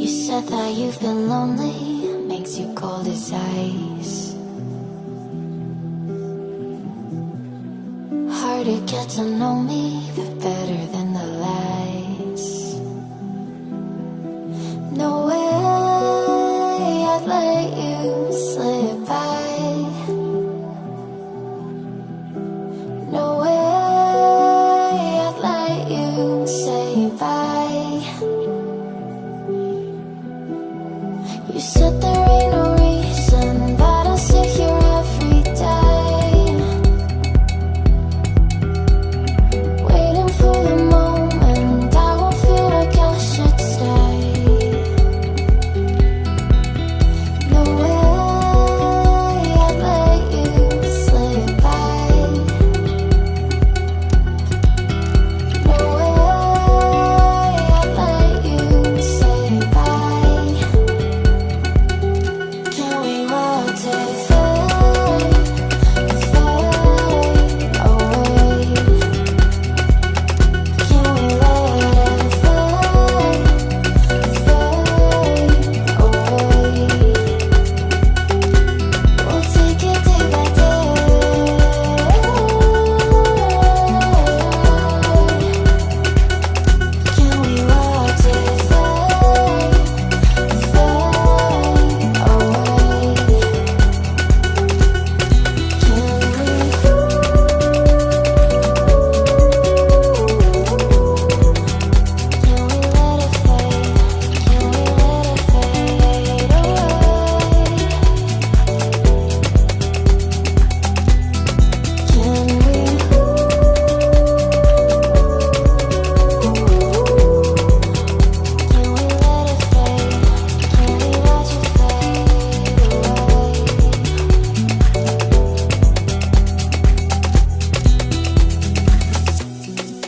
said that you've been lonely, makes you cold as ice. Hard to get to know me, but better than the lies. No way I'd let you slip by. No way I'd let you say bye. You said there ain't no reason, but I'll sit here every day, waiting for the moment I won't feel like I should stay. No way I'd let you slip by. No way I'd let you say bye. Can we watch it fade, fade away? Can we let it fade, fade away? We'll take it day by day. Can we watch it fade, fade away?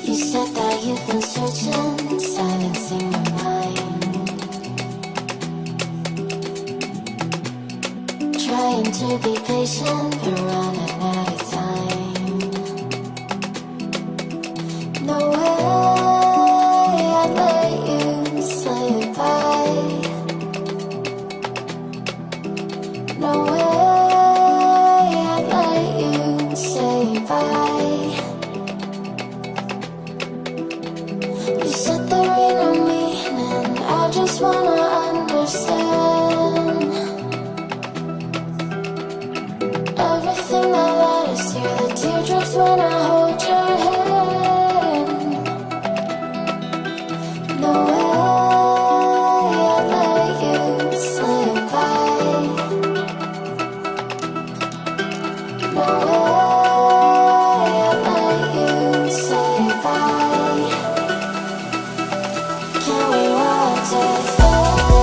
You said that you've been searching, silencing your mind, trying to be patient, but running out of time. No way I'd let you slip by. No way I'd let you say bye. You said there ain't no meaning, I just wanna understand everything that led us here, the teardrops when I hold your hand. No way I'd let you slip by. No way I'd let you say bye. Can we watch it fade?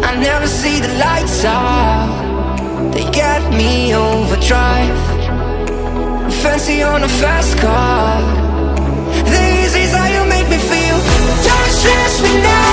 I never see the lights out, they get me overdrive. Fancy on a fast car, this is how you make me feel. Don't stress me now.